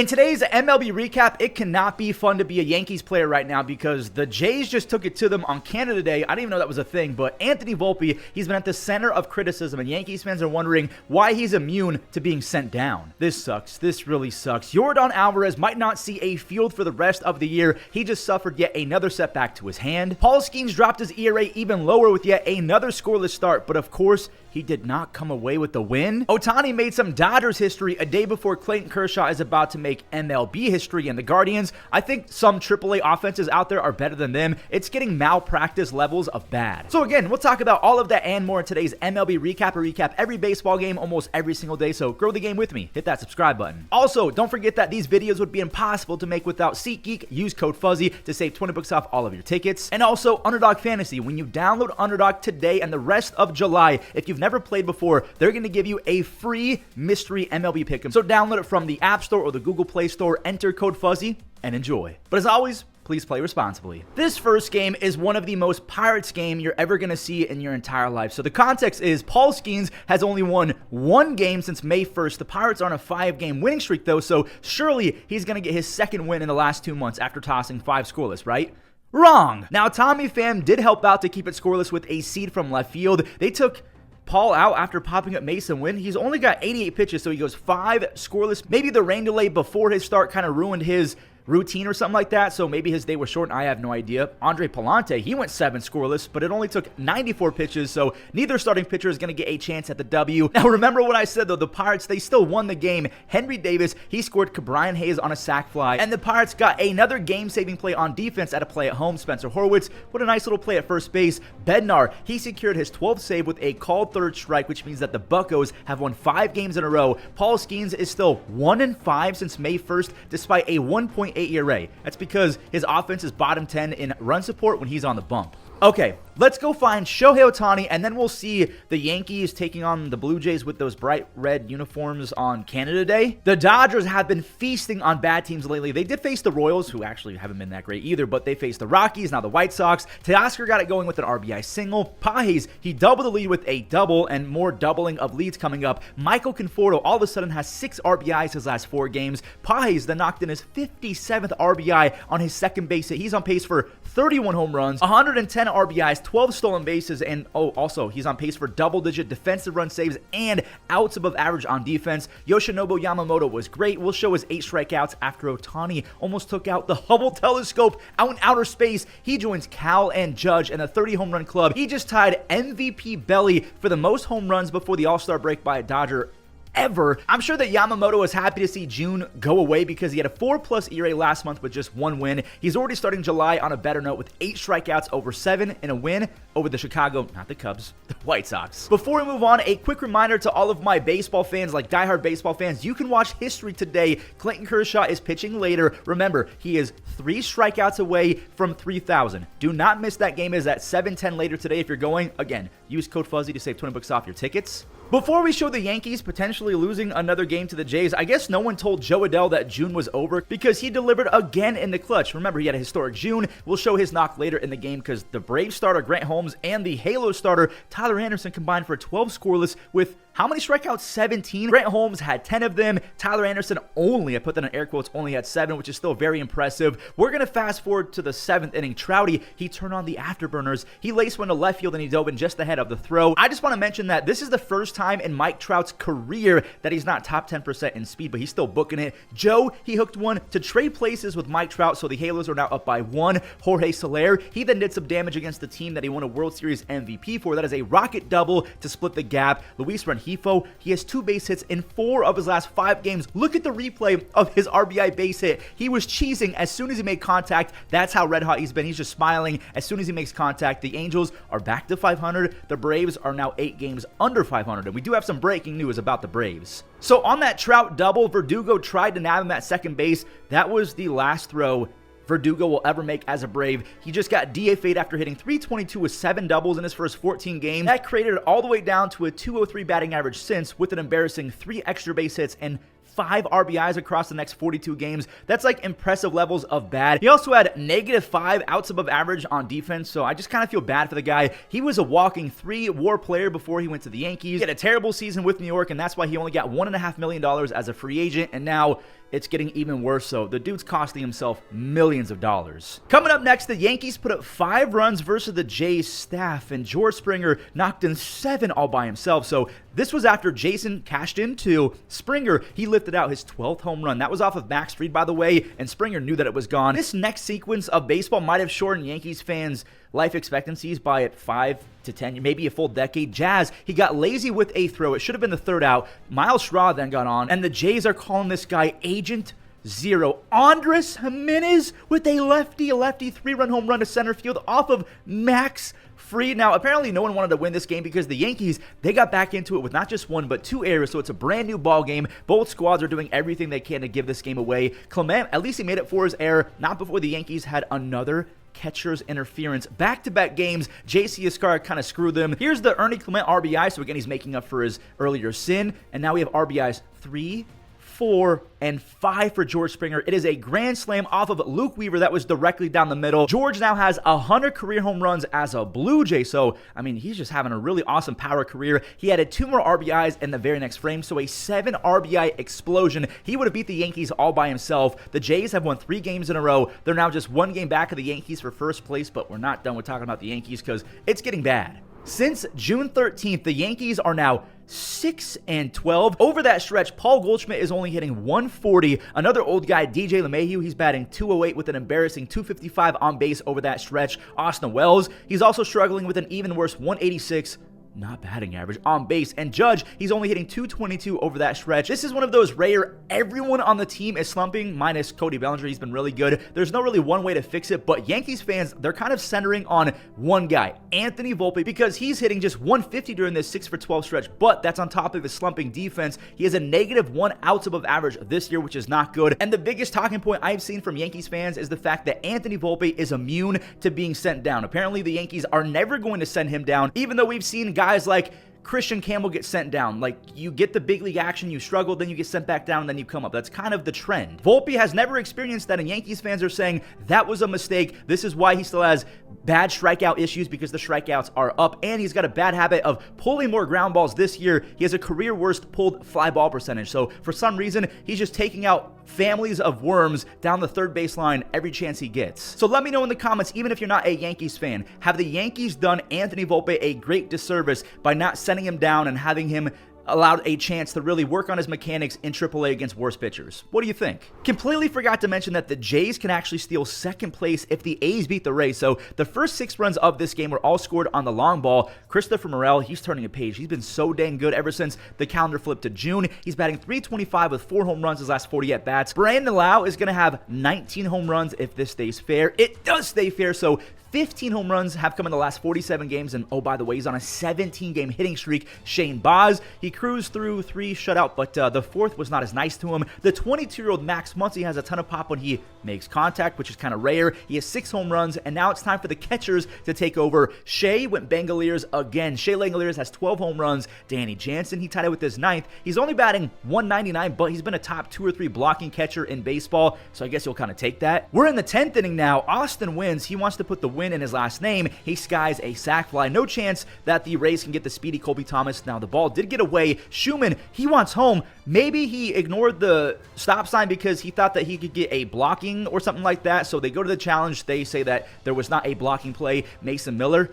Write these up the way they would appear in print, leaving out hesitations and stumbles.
In today's MLB recap, it cannot be fun to be a Yankees player right now because the Jays just took it to them on Canada Day. I didn't even know that was a thing, but Anthony Volpe, he's been at the center of criticism, and Yankees fans are wondering why he's immune to being sent down. This sucks. This really sucks. Yordan Alvarez might not see a field for the rest of the year. He just suffered yet another setback to his hand. Paul Skenes dropped his ERA even lower with yet another scoreless start, but of course, he did not come away with the win. Ohtani made some Dodgers history a day before Clayton Kershaw is about to make MLB history, and the Guardians, I think some AAA offenses out there are better than them. It's getting malpractice levels of bad. So again, we'll talk about all of that and more in today's MLB recap. I recap every baseball game almost every single day, so grow the game with me. Hit that subscribe button. Also, don't forget that these videos would be impossible to make without SeatGeek. Use code Fuzzy to save 20 bucks off all of your tickets. And also, Underdog Fantasy. When you download Underdog today and the rest of July, if you've never played before, they're going to give you a free mystery MLB pick'em. So download it from the App Store or the Google Play Store, enter code Fuzzy, and enjoy. But as always, please play responsibly. This first game is one of the most Pirates game you're ever going to see in your entire life. So the context is Paul Skenes has only won one game since May 1st. The Pirates are on a 5-game winning streak though, so surely he's going to get his second win in the last 2 months after tossing 5 scoreless, right? Wrong! Now Tommy Pham did help out to keep it scoreless with a seed from left field. They took Paul out after popping up Mason Wynn. He's only got 88 pitches, so he goes 5 scoreless. Maybe the rain delay before his start kind of ruined his routine or something like that, so maybe his day was short. I have no idea. Andre Palante, he went 7 scoreless, but it only took 94 pitches, so neither starting pitcher is going to get a chance at the W. Now remember what I said though, the Pirates, they still won the game. Henry Davis, he scored Brian Hayes on a sac fly, and the Pirates got another game-saving play on defense at a play at home. Spencer Horwitz, what a nice little play at first base. Bednar, he secured his 12th save with a called third strike, which means that the Buccos have won 5 games in a row. Paul Skenes is still 1-5 since May 1st, despite a 1.8 ERA. That's because his offense is bottom 10 in run support when he's on the bump. Okay, let's go find Shohei Ohtani, and then we'll see the Yankees taking on the Blue Jays with those bright red uniforms on Canada Day. The Dodgers have been feasting on bad teams lately. They did face the Royals, who actually haven't been that great either, but they faced the Rockies, now the White Sox. Teoscar got it going with an RBI single. Pages, he doubled the lead with a double, and more doubling of leads coming up. Michael Conforto all of a sudden has 6 RBIs his last 4 games. Pages then knocked in his 57th RBI on his second base hit. He's on pace for 31 home runs, 110 RBIs, 12 stolen bases, and also he's on pace for double-digit defensive run saves and outs above average on defense. Yoshinobu Yamamoto was great. We'll show his 8 strikeouts after Ohtani almost took out the Hubble telescope out in outer space. He joins Cal and Judge in the 30 home run club. He just tied MVP Belly for the most home runs before the All-Star break by a Dodger ever. I'm sure that Yamamoto is happy to see June go away because he had a 4+ ERA last month with just 1 win. He's already starting July on a better note with 8 strikeouts over 7 and a win over the Chicago, not the Cubs, the White Sox. Before we move on, a quick reminder to all of my baseball fans, like diehard baseball fans, you can watch history today. Clayton Kershaw is pitching later. Remember, he is 3 strikeouts away from 3,000. Do not miss that game. It is at 7:10 later today if you're going. Again, use code Fuzzy to save 20 bucks off your tickets. Before we show the Yankees potentially losing another game to the Jays, I guess no one told Joe Adell that June was over because he delivered again in the clutch. Remember, he had a historic June. We'll show his knock later in the game because the Braves starter Grant Holmes and the Halo starter Tyler Anderson combined for 12 scoreless with how many strikeouts? 17. Grant Holmes had 10 of them. Tyler Anderson only, I put that in air quotes, only had 7, which is still very impressive. We're going to fast forward to the 7th inning. Trouty, he turned on the afterburners. He laced one to left field and he dove in just ahead of the throw. I just want to mention that this is the first time in Mike Trout's career that he's not top 10% in speed, but he's still booking it. Joe, he hooked one to trade places with Mike Trout, so the Halos are now up by 1. Jorge Soler, he then did some damage against the team that he won a World Series MVP for. That is a rocket double to split the gap. Luis Rengifo, he has 2 base hits in 4 of his last 5 games. Look at the replay of his RBI base hit. He was cheesing as soon as he made contact. That's how red hot he's been. He's just smiling as soon as he makes contact. The Angels are back to 500. The Braves are now 8 games under 500. And we do have some breaking news about the Braves. So on that Trout double, Verdugo tried to nab him at second base. That was the last throw Verdugo will ever make as a Brave. He just got DFA'd after hitting .322 with 7 doubles in his first 14 games. That created it all the way down to a .203 batting average since, with an embarrassing 3 extra base hits and 5 RBIs across the next 42 games. That's like impressive levels of bad. He also had -5 outs above average on defense, so I just kind of feel bad for the guy. He was a walking 3 WAR player before he went to the Yankees. He had a terrible season with New York, and that's why he only got $1.5 million as a free agent, and now it's getting even worse, so the dude's costing himself millions of dollars. Coming up next, the Yankees put up 5 runs versus the Jays staff, and George Springer knocked in 7 all by himself. So this was after Jason cashed in 2. Springer, he lifted out his 12th home run. That was off of Max Fried, by the way, and Springer knew that it was gone. This next sequence of baseball might have shortened Yankees fans' life expectancies by 5 to 10, maybe a full decade. Jazz, he got lazy with a throw. It should have been the 3rd out. Miles Straw then got on, and the Jays are calling this guy Agent Zero. Andres Jimenez with a lefty 3-run home run to center field off of Max Fried. Now, apparently no one wanted to win this game because the Yankees, they got back into it with not just 1, but 2 errors, so it's a brand new ball game. Both squads are doing everything they can to give this game away. Clement, at least he made it for his error, not before the Yankees had another catcher's interference. Back-to-back games, J.C. Escar kind of screwed them. Here's the Ernie Clement RBI, so again, he's making up for his earlier sin, and now we have RBIs 3, 4, and 5 for George Springer. It is a grand slam off of Luke Weaver that was directly down the middle. George now has 100 career home runs as a Blue Jay, so, I mean, he's just having a really awesome power career. He added 2 more RBIs in the very next frame, so a 7 RBI explosion. He would have beat the Yankees all by himself. The Jays have won 3 games in a row. They're now just 1 game back of the Yankees for first place, but we're not done with talking about the Yankees because it's getting bad. Since June 13th, the Yankees are now 6-12. Over that stretch, Paul Goldschmidt is only hitting 140. Another old guy, DJ LeMahieu, he's batting 208 with an embarrassing 255 on base over that stretch. Austin Wells, he's also struggling with an even worse 186 not batting average on base. And Judge, he's only hitting 222 over that stretch. This is one of those rare, everyone on the team is slumping, minus Cody Bellinger. He's been really good. There's no really one way to fix it, but Yankees fans, they're kind of centering on one guy, Anthony Volpe, because he's hitting just 150 during this 6-for-12 stretch, but that's on top of his slumping defense. He has a -1 outs above average this year, which is not good. And the biggest talking point I've seen from Yankees fans is the fact that Anthony Volpe is immune to being sent down. Apparently, the Yankees are never going to send him down, even though we've seen guys like Christian Campbell get sent down. Like, you get the big league action, you struggle, then you get sent back down, and then you come up. That's kind of the trend. Volpe has never experienced that, and Yankees fans are saying that was a mistake. This is why he still has bad strikeout issues, because the strikeouts are up, and he's got a bad habit of pulling more ground balls this year. He has a career worst pulled fly ball percentage, so for some reason, he's just taking out families of worms down the third baseline every chance he gets. So let me know in the comments, even if you're not a Yankees fan, have the Yankees done Anthony Volpe a great disservice by not sending him down and having him allowed a chance to really work on his mechanics in AAA against worse pitchers? What do you think? Completely forgot to mention that the Jays can actually steal second place if the A's beat the Rays. So the first 6 runs of this game were all scored on the long ball. Christopher Morel, he's turning a page. He's been so dang good ever since the calendar flipped to June. He's batting .325 with 4 home runs his last 40 at-bats. Brandon Lau is going to have 19 home runs if this stays fair. It does stay fair, so 15 home runs have come in the last 47 games, and oh, by the way, he's on a 17-game hitting streak. Shane Baz, he cruised through 3 shutout, but the 4th was not as nice to him. The 22-year-old Max Muncy has a ton of pop when he makes contact, which is kind of rare. He has 6 home runs, and now it's time for the catchers to take over. Shea went Bangaliers again. Shea Langoliers has 12 home runs. Danny Jansen, he tied it with his 9th. He's only batting .199, but he's been a top 2 or 3 blocking catcher in baseball, so I guess you'll kind of take that. We're in the 10th inning now. Austin wins. He wants to put the win in his last name. He skies a sac fly. No chance that the Rays can get the speedy Colby Thomas. Now the ball did get away. Schumann, he wants home. Maybe he ignored the stop sign because he thought that he could get a blocking or something like that. So they go to the challenge. They say that there was not a blocking play. Mason Miller,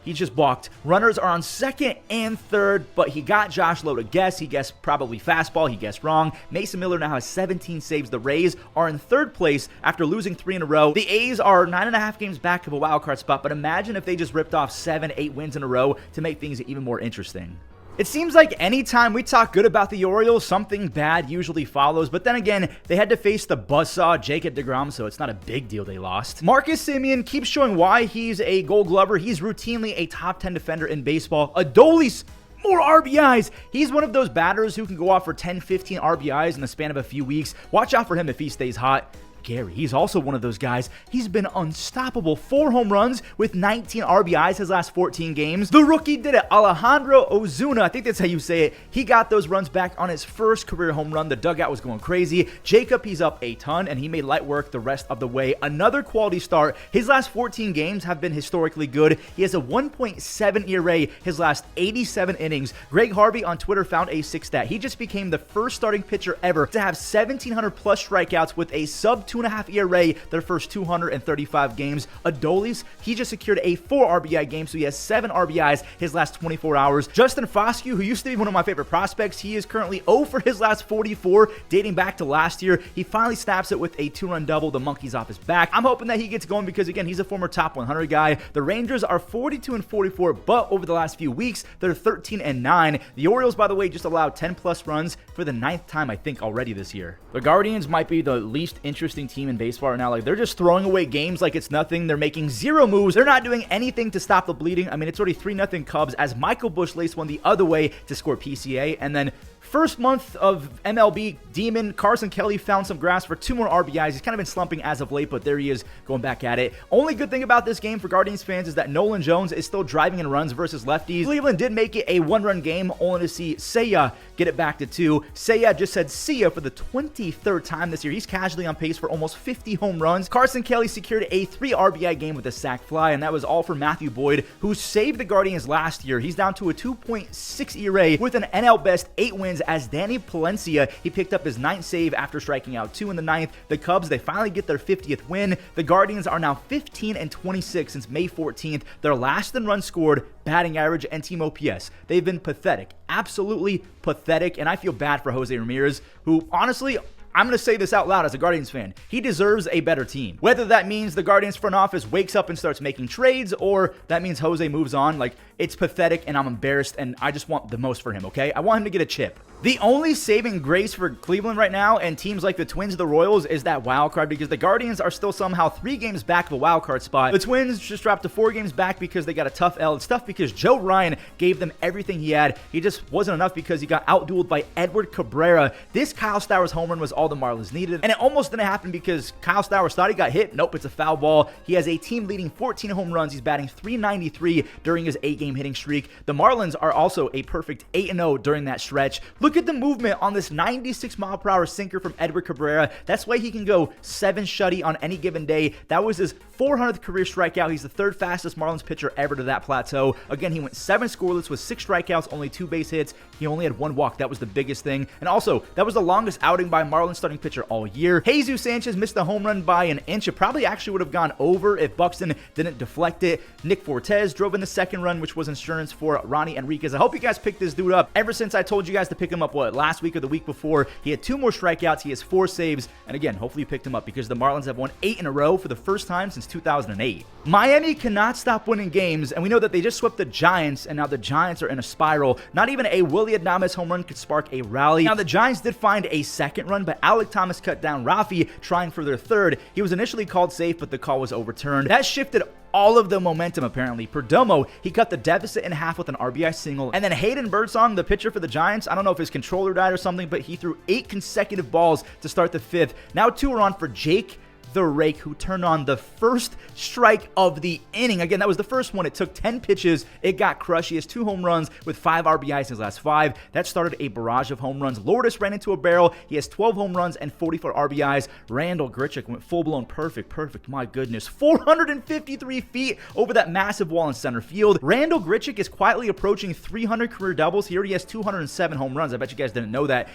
he just balked. Runners are on 2nd and 3rd, but he got Josh Lowe to guess. He guessed probably fastball. He guessed wrong. Mason Miller now has 17 saves. The Rays are in 3rd place after losing 3 in a row. The A's are 9.5 games back of a wild card spot, but imagine if they just ripped off 7, 8 wins in a row to make things even more interesting. It seems like anytime we talk good about the Orioles, something bad usually follows, but then again, they had to face the buzzsaw Jacob deGrom, so it's not a big deal they lost. Marcus Semien keeps showing why he's a Gold Glover. He's routinely a top 10 defender in baseball. Adolis, more RBIs. He's one of those batters who can go off for 10, 15 RBIs in the span of a few weeks. Watch out for him if he stays hot. Gary. He's also one of those guys. He's been unstoppable. 4 home runs with 19 RBIs his last 14 games. The rookie did it. Alejandro Ozuna, I think that's how you say it. He got those runs back on his first career home run. The dugout was going crazy. Jacob, he's up a ton, and he made light work the rest of the way. Another quality start. His last 14 games have been historically good. He has a 1.7 ERA his last 87 innings. Greg Harvey on Twitter found a sick stat. He just became the first starting pitcher ever to have 1,700 plus strikeouts with a sub 2.5 ERA their first 235 games. Adolis, he just secured a 4 RBI game, so he has 7 RBIs his last 24 hours. Justin Foscue, who used to be one of my favorite prospects, he is currently 0 for his last 44, dating back to last year. He finally snaps it with a 2-run double. The monkey's off his back. I'm hoping that he gets going because, again, he's a former top 100 guy. The Rangers are 42-44, but over the last few weeks, they're 13-9. The Orioles, by the way, just allowed 10 plus runs for the 9th time, I think, already this year. The Guardians might be the least interesting team in baseball right now. Like, they're just throwing away games like it's nothing. They're making 0 moves. They're not doing anything to stop the bleeding. I mean, it's already 3-0 Cubs as Michael Busch laced one the other way to score PCA. And then first month of MLB Demon, Carson Kelly found some grass for 2 more RBIs. He's kind of been slumping as of late, but there he is going back at it. Only good thing about this game for Guardians fans is that Nolan Jones is still driving in runs versus lefties. Cleveland did make it a 1-run game, only to see Seiya get it back to 2. Seiya just said see ya for the 23rd time this year. He's casually on pace for almost 50 home runs. Carson Kelly secured a 3 RBI game with a sac fly, and that was all for Matthew Boyd, who saved the Guardians last year. He's down to a 2.6 ERA with an NL best 8 wins as Danny Palencia, he picked up his 9th save after striking out 2 in the 9th. The Cubs, they finally get their 50th win. The Guardians are now 15-26 since May 14th. They're last in runs scored, batting average, and team OPS. They've been pathetic, absolutely pathetic, and I feel bad for Jose Ramirez, who honestly, I'm going to say this out loud as a Guardians fan. He deserves a better team. Whether that means the Guardians front office wakes up and starts making trades, or that means Jose moves on, like, it's pathetic and I'm embarrassed and I just want the most for him, okay? I want him to get a chip. The only saving grace for Cleveland right now and teams like the Twins, the Royals, is that wild card, because the Guardians are still somehow 3 games back of a wild card spot. The Twins just dropped to 4 games back because they got a tough L. It's tough because Joe Ryan gave them everything he had. He just wasn't enough because he got outdueled by Edward Cabrera. This Kyle Stowers home run was all the Marlins needed, and it almost didn't happen because Kyle Stowers thought he got hit. Nope, it's a foul ball. He has a team-leading 14 home runs. He's batting .393 during his 8-game hitting streak. The Marlins are also a perfect 8-0 during that stretch. Look at the movement on this 96-mile-per-hour sinker from Edward Cabrera. That's why he can go 7 shutty on any given day. That was his 400th career strikeout. He's the 3rd fastest Marlins pitcher ever to that plateau. Again, he went 7 scoreless with 6 strikeouts, only 2 base hits. He only had 1 walk. That was the biggest thing. And also, that was the longest outing by a Marlins starting pitcher all year. Jesus Sanchez missed the home run by an inch. It probably actually would have gone over if Buxton didn't deflect it. Nick Fortes drove in the 2nd run, which was insurance for Ronnie Enriquez. I hope you guys picked this dude up. Ever since I told you guys to pick him up, last week or the week before, he had 2 more strikeouts. He has 4 saves. And again, hopefully you picked him up because the Marlins have won 8 in a row for the first time since 2008. Miami cannot stop winning games, and we know that they just swept the Giants, and now the Giants are in a spiral. Not even a Willy Adames home run could spark a rally. Now, the Giants did find a 2nd run, but Alec Thomas cut down Rafi, trying for their 3rd. He was initially called safe, but the call was overturned. That shifted all of the momentum, apparently. Perdomo, he cut the deficit in half with an RBI single. And then Hayden Birdsong, the pitcher for the Giants, I don't know if his controller died or something, but he threw 8 consecutive balls to start the 5th. Now 2 are on for Jake the Rake, who turned on the first strike of the inning. Again, that was the first one. It took 10 pitches. It got crushed. He has 2 home runs with 5 RBIs in his last 5. That started a barrage of home runs. Lourdes ran into a barrel. He has 12 home runs and 44 RBIs. Randall Grichuk went full-blown perfect. My goodness. 453 feet over that massive wall in center field. Randall Grichuk is quietly approaching 300 career doubles. He already has 207 home runs. I bet you guys didn't know that.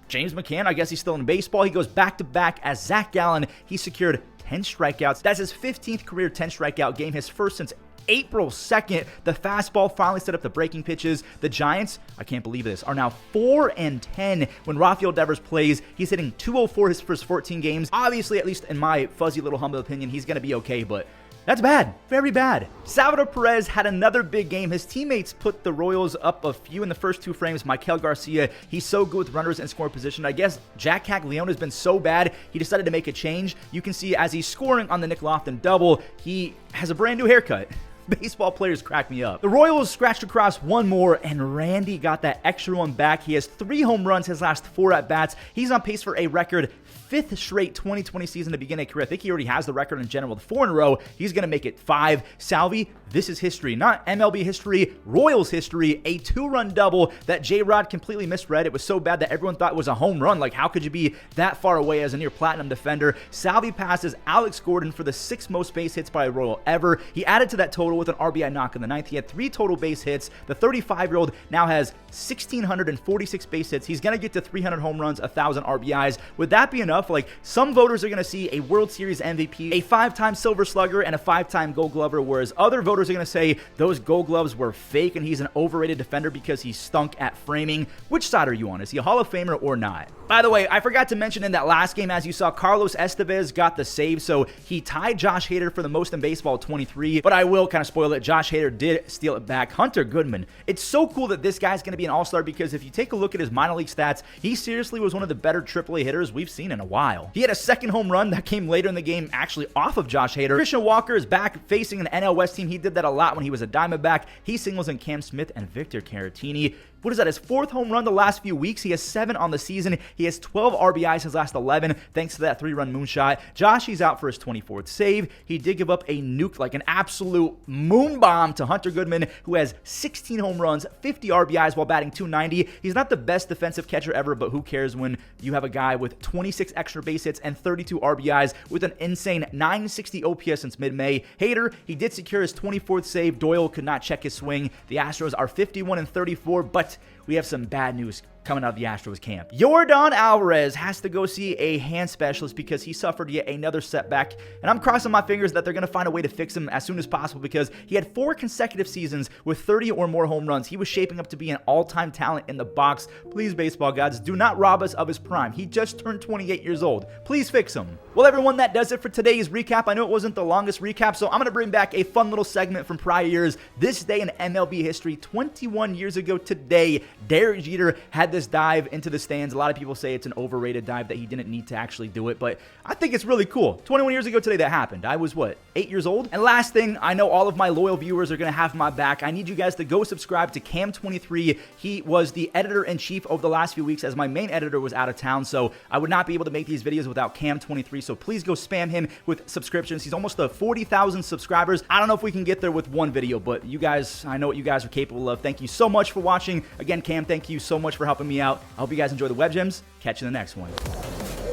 James McCann, I guess he's still in baseball. He goes back-to-back as Zach Gallen. He secured 10 strikeouts. That's his 15th career 10 strikeout game, his first since April 2nd. The fastball finally set up the breaking pitches. The Giants, I can't believe this, are now 4-10 when Rafael Devers plays. He's hitting .204 his first 14 games. Obviously, at least in my fuzzy little humble opinion, he's going to be okay, but that's bad. Very bad. Salvador Perez had another big game. His teammates put the Royals up a few in the first 2 frames. Michael Garcia, he's so good with runners in scoring position. I guess Jack Caglione has been so bad, he decided to make a change. You can see as he's scoring on the Nick Lofton double, he has a brand new haircut. Baseball players crack me up. The Royals scratched across 1 more, and Randy got that extra one back. He has 3 home runs his last 4 at-bats. He's on pace for a record fifth straight 2020 season to begin a career. I think he already has the record in general with 4 in a row. He's going to make it 5. Salvi, this is history, not MLB history, Royals history. A 2-run double that J-Rod completely misread. It was so bad that everyone thought it was a home run. Like, how could you be that far away as a near platinum defender? Salvi passes Alex Gordon for the 6th most base hits by a Royal ever. He added to that total with an RBI knock in the 9th. He had 3 total base hits. The 35-year-old now has 1,646 base hits. He's going to get to 300 home runs, 1,000 RBIs. Would that be enough? Like, some voters are going to see a World Series MVP, a 5-time Silver Slugger, and a 5-time Gold Glover, whereas other voters are going to say those Gold Gloves were fake and he's an overrated defender because he stunk at framing. Which side are you on? Is he a Hall of Famer or not? By the way, I forgot to mention in that last game, as you saw, Carlos Estevez got the save, so he tied Josh Hader for the most in baseball, 23, but I will kind of spoil it. Josh Hader did steal it back. Hunter Goodman. It's so cool that this guy's going to be an all-star because if you take a look at his minor league stats, he seriously was one of the better AAA hitters we've seen in a while. He had a 2nd home run that came later in the game, actually off of Josh Hader. Christian Walker is back facing an NL West team. He did that a lot when he was a Diamondback. He singles in Cam Smith and Victor Caratini. What is that, his 4th home run the last few weeks? He has 7 on the season. He has 12 RBIs his last 11, thanks to that 3-run moonshot. Josh, he's out for his 24th save. He did give up a nuke, like an absolute moon bomb to Hunter Goodman, who has 16 home runs, 50 RBIs while batting .290. He's not the best defensive catcher ever, but who cares when you have a guy with 26 extra base hits and 32 RBIs with an insane 960 OPS since mid-May. Hader, he did secure his 24th save. Doyle could not check his swing. The Astros are 51-34, but we have some bad news coming out of the Astros camp. Yordan Alvarez has to go see a hand specialist because he suffered yet another setback, and I'm crossing my fingers that they're going to find a way to fix him as soon as possible because he had 4 consecutive seasons with 30 or more home runs. He was shaping up to be an all-time talent in the box. Please, baseball gods, do not rob us of his prime. He just turned 28 years old. Please fix him. Well, everyone, that does it for today's recap. I know it wasn't the longest recap, so I'm going to bring back a fun little segment from prior years. This day in MLB history, 21 years ago today, Derek Jeter had this dive into the stands. A lot of people say it's an overrated dive, that he didn't need to actually do it, but I think it's really cool. 21 years ago today that happened. I was, what, 8 years old? And last thing, I know all of my loyal viewers are going to have my back. I need you guys to go subscribe to Cam23. He was the editor-in-chief over the last few weeks as my main editor was out of town, so I would not be able to make these videos without Cam23, so please go spam him with subscriptions. He's almost to 40,000 subscribers. I don't know if we can get there with one video, but you guys, I know what you guys are capable of. Thank you so much for watching. Again, Cam, thank you so much for helping me out. I hope you guys enjoy the web gems. Catch you in the next one.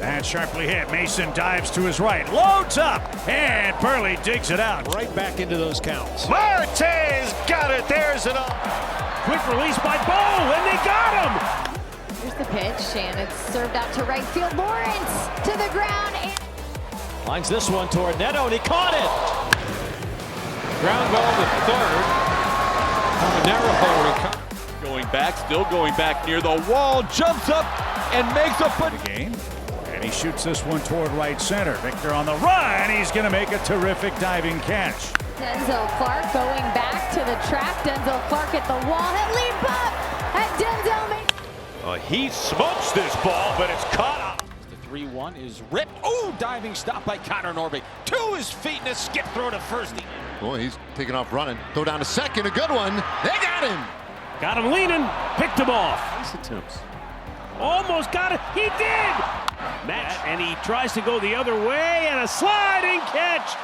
And sharply hit. Mason dives to his right, loads up, and Burley digs it out. Right back into those counts. Marte's got it. There's it all. Quick release by Bo, and they got him. Here's the pitch, and it's served out to right field. Lawrence to the ground. Lines this one toward Neto, and he caught it. Ground ball to third. Narrow recovery. Going back, still going back near the wall, jumps up and makes a put. The game, and he shoots this one toward right center. Victor on the run, he's going to make a terrific diving catch. Denzel Clark going back to the track. Denzel Clark at the wall. He'll leap up, and Denzel makes. He smokes this ball, but it's caught up. The 3-1 is ripped. Oh, diving stop by Connor Norby. To his feet and a skip throw to first. Boy, he's taking off running. Throw down to second, a good one. They got him. Got him leaning, picked him off. Nice attempts. Almost got it. He did. Match, and he tries to go the other way, and a sliding catch.